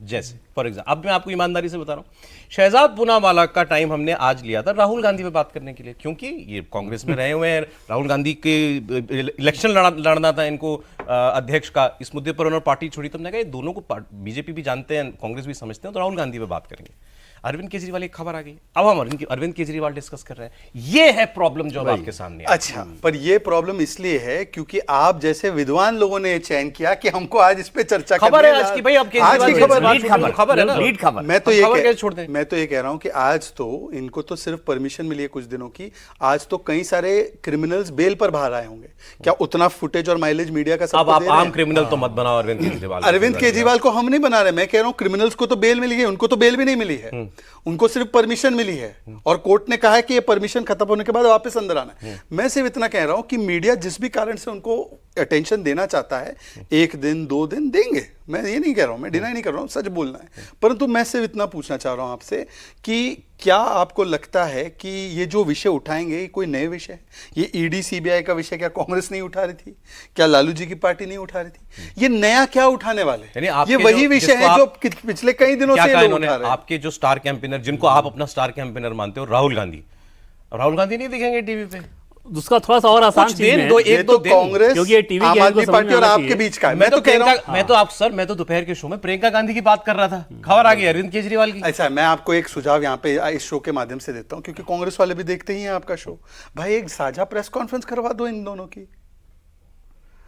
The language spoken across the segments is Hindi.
जैसे फॉर एग्जाम्पल, अब मैं आपको ईमानदारी से बता रहा हूँ, शहजाद पूनावाला का टाइम हमने आज लिया था राहुल गांधी पे बात करने के लिए, क्योंकि ये कांग्रेस में रहे हुए हैं, राहुल गांधी के इलेक्शन लड़ना था इनको अध्यक्ष का, इस मुद्दे पर उन्होंने पार्टी छोड़ी। तो हमने कहा ये दोनों को बीजेपी भी जानते हैं, कांग्रेस भी समझते हैं, तो राहुल गांधी पे बात करेंगे। अरविंद केजरीवाल एक खबर आ गई, अब हम अरविंद केजरीवाल डिस्कस कर रहे हैं। ये है प्रॉब्लम जो अब आपके सामने है। अच्छा, पर ये प्रॉब्लम इसलिए है क्योंकि आप जैसे विद्वान लोगों ने चयन किया कि हमको आज इस पे चर्चा खबर है आज की भाई, अब आज की खबर है ना, लीड खबर। मैं तो ये कह रहा हूं कि आज तो इनको तो सिर्फ परमिशन मिली है कुछ दिनों की, आज तो कई सारे क्रिमिनल्स बेल पर बाहर आए होंगे। क्या उतना फुटेज और माइलेज मीडिया का सब? अब आप आम क्रिमिनल तो मत बनाओ अरविंद केजरीवाल को हम नहीं बना रहे, मैं कह रहा हूं क्रिमिनल्स को तो बेल मिली है, उनको तो बेल भी नहीं मिली है, उनको सिर्फ परमिशन मिली है और कोर्ट ने कहा है कि ये परमिशन खत्म होने के बाद वापस अंदर आना है। मैं सिर्फ इतना कह रहा हूं कि मीडिया जिस भी कारण से उनको अटेंशन देना चाहता है, 1 दिन 2 दिन देंगे, मैं ये नहीं कह रहा हूं, मैं डिनाई नहीं कर रहा हूं, सच बोलना है। परंतु मैं सिर्फ इतना पूछना चाह रहा हूं आपसे कि क्या आपको लगता है कि ये जो विषय उठाएंगे कोई नए विषय है? ये ईडी सीबीआई का विषय क्या कांग्रेस नहीं उठा रही थी? क्या लालू जी की पार्टी नहीं उठा रही थी? ये नया क्या उठाने वाले? ये वही विषय है जो पिछले कई दिनों से लोग उठा रहे हैं। आपके जो स्टार कैंपेनर, जिनको आप अपना स्टार कैंपेनर मानते हो, राहुल गांधी नहीं दिखेंगे टीवी पे? उसका थोड़ा सा और आसान चीज है, ये तो कांग्रेस, क्योंकि ये टीवी आम आदमी पार्टी और आपके बीच का है। मैं तो कह रहा हूं, मैं तो दोपहर के शो में प्रियंका गांधी की बात कर रहा था, खबर आ गई अरविंद केजरीवाल की। अच्छा, मैं आपको एक सुझाव यहाँ पे इस शो के माध्यम से देता हूँ, क्योंकि कांग्रेस वाले भी देखते ही हैं आपका शो। भाई एक साझा प्रेस कॉन्फ्रेंस करवा दो इन दोनों की।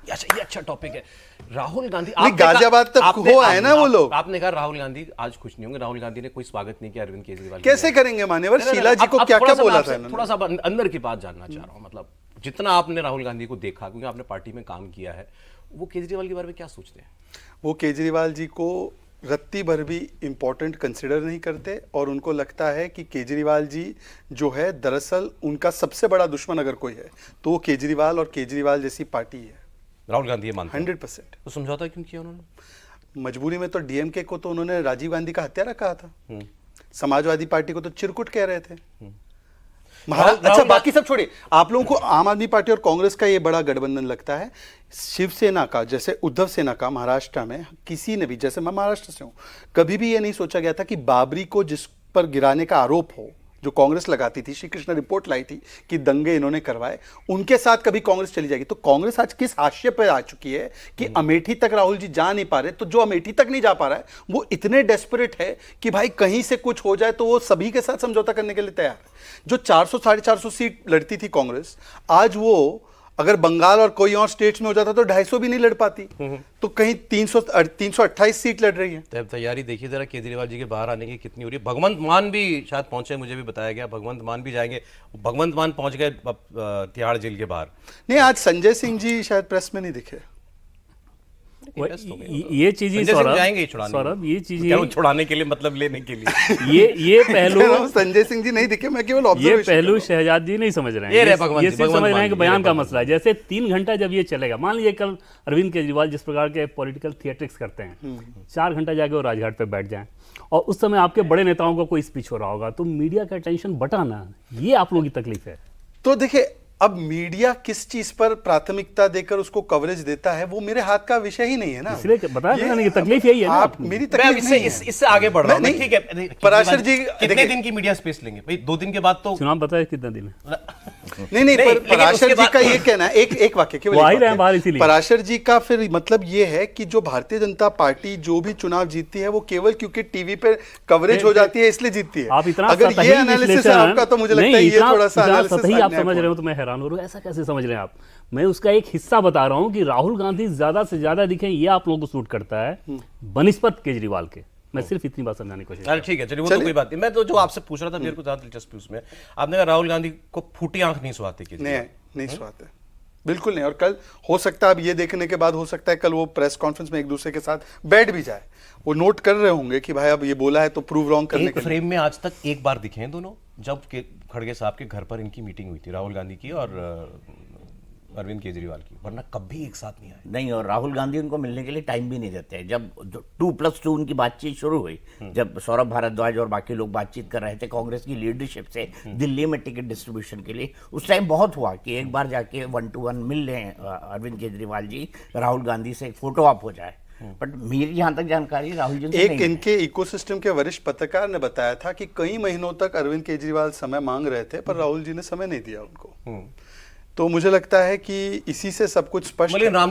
अच्छा, ये अच्छा टॉपिक है। राहुल गांधी गाजियाबाद तक हो आए ना वो लोग। आपने कहा राहुल गांधी आज खुश नहीं होंगे, राहुल गांधी ने कोई स्वागत नहीं किया अरविंद केजरीवाल। कैसे करेंगे मान्यवर? शीला जी को क्या क्या बोला था? थोड़ा सा अंदर की बात जानना चाह रहा हूं, मतलब जितना आपने राहुल गांधी को देखा, क्योंकि आपने पार्टी में काम किया है, वो केजरीवाल के बारे में क्या सोचते हैं? वो केजरीवाल जी को रत्ती भर भी इंपॉर्टेंट कंसिडर नहीं करते और उनको लगता है कि केजरीवाल जी जो है दरअसल उनका सबसे बड़ा दुश्मन अगर कोई है तो वो केजरीवाल और केजरीवाल जैसी पार्टी है। राहुल गांधी ये मानते हैं 100%। तो समझौता क्यों किया उन्होंने? मजबूरी में तो डीएमके को तो उन्होंने राजीव गांधी का हत्यारा कहा था, समाजवादी पार्टी को तो चिरकुट कह रहे थे। अच्छा, बाकी सब छोड़िए, आप लोगों को आम आदमी पार्टी और कांग्रेस का ये बड़ा गठबंधन लगता है। शिवसेना का, जैसे उद्धव सेना का महाराष्ट्र में, किसी ने भी, जैसे मैं महाराष्ट्र से हूं, कभी भी ये नहीं सोचा गया था कि बाबरी को जिस पर गिराने का आरोप हो, जो कांग्रेस लगाती थी, श्री कृष्ण रिपोर्ट लाई थी कि दंगे इन्होंने करवाए, उनके साथ कभी कांग्रेस चली जाएगी। तो कांग्रेस आज किस हाशिए पर आ चुकी है कि अमेठी तक राहुल जी जा नहीं पा रहे, तो जो अमेठी तक नहीं जा पा रहा है वो इतने डेस्परेट है कि भाई कहीं से कुछ हो जाए तो वो सभी के साथ समझौता करने के लिए तैयार है। जो 400 साढ़े 400 सीट लड़ती थी कांग्रेस, आज वो अगर बंगाल और कोई और स्टेट्स में हो जाता तो 250 भी नहीं लड़ पाती, तो कहीं 328 सीट लड़ रही है। तब तैयारी देखिए जरा केजरीवाल जी के बाहर आने की कितनी हो रही है। भगवंत मान भी शायद पहुंचे, मुझे भी बताया गया भगवंत मान भी जाएंगे। भगवंत मान पहुंच गए तिहाड़ जेल के बाहर। नहीं, आज संजय सिंह जी शायद प्रेस में नहीं दिखे। ये चीज ही सौरभ, ये चीज छुड़ाने के लिए, मतलब लेने के लिए ये पहलू संजय सिंह जी नहीं दिखे, मैं केवल ये पहलू शहजाद जी नहीं समझ रहे हैं, ये सिर्फ समझ रहे हैं कि बयान का मसला है। जैसे 3 घंटा जब ये चलेगा, मान लीजिए कल अरविंद केजरीवाल जिस प्रकार के पॉलिटिकल थिएट्रिक्स करते हैं, 4 घंटा जाके वो राजघाट पे बैठ जाएं और उस समय आपके बड़े नेताओं का कोई स्पीच हो रहा होगा, तो मीडिया का अटेंशन बटाना, ये आप लोगों की तकलीफ है। तो देखिए, अब मीडिया किस चीज पर प्राथमिकता देकर उसको कवरेज देता है वो मेरे हाथ का विषय ही नहीं है ना, इसलिए बताया ना कि तकलीफ यही है ना। आप मेरी तकलीफ नहीं है। इससे आगे बढ़ रहा हूं, ठीक है। पराशर जी कितने दिन की मीडिया स्पेस लेंगे भाई? 2 दिन के बाद तो चुनाव बताए कितना दिन है? नहीं, पराशर जी का ये कहना है, एक वाक्य केवल, पराशर जी का फिर मतलब ये है कि जो भारतीय जनता पार्टी जो भी चुनाव जीतती है वो केवल क्योंकि टीवी पे कवरेज हो जाती है इसलिए जीतती है। अगर ये एनालिसिस है आपका तो मुझे लगता है ये थोड़ा सा एनालिसिस आप समझ रहे हो तो मैं हैरान हो रहा हूं, ऐसा कैसे समझ रहे हैं आप? मैं उसका एक हिस्सा बता रहा हूं कि राहुल गांधी ज्यादा से ज्यादा दिखे, ये आप लोगों को सूट करता है बनिस्बत केजरीवाल के। मैं सिर्फ इतनी बात समझाने की कोशिश। अरे ठीक है, चलिए वो तो कोई बात नहीं। मैं तो जो आपसे पूछ रहा था, मेरे को ज्यादा दिलचस्पी उसमें, आपने कहा राहुल गांधी को फूटी आंख नहीं सुहाती। नहीं सुहाते, बिल्कुल नहीं। और कल हो सकता है, अब ये देखने के बाद हो सकता है कल वो प्रेस कॉन्फ्रेंस में एक दूसरे के साथ बैठ भी जाए, वो नोट कर रहे होंगे कि भाई अब ये बोला है तो प्रूव रॉन्ग करने के फ्रेम में आज तक एक बार दिखे हैं दोनों, जब खड़गे साहब के घर पर इनकी मीटिंग हुई थी, राहुल गांधी की और अरविंद केजरीवाल की, वरना कभी एक साथ नहीं आए। नहीं, और राहुल गांधी उनको मिलने के लिए टाइम भी नहीं देते हैं। जब 2+2 उनकी बातचीत शुरू हुई, जब सौरभ भारद्वाज और बाकी लोग बातचीत कर रहे थे कांग्रेस की लीडरशिप से दिल्ली में टिकट डिस्ट्रीब्यूशन के लिए, उस टाइम बहुत हुआ कि एक बार जाके 1-to-1 मिल लें अरविंद केजरीवाल जी, राहुल गांधी से एक फोटो ऑप हो जाए। बट मेरी जहां तक जानकारी राहुल जी से एक नहीं है। इनके इकोसिस्टम के वरिष्ठ पत्रकार ने बताया था कि कई महीनों तक अरविंद केजरीवाल समय मांग रहे थे पर राहुल जी ने समय नहीं दिया उनको। तो मुझे लगता है कि इसी से सब कुछ स्पष्ट है। राम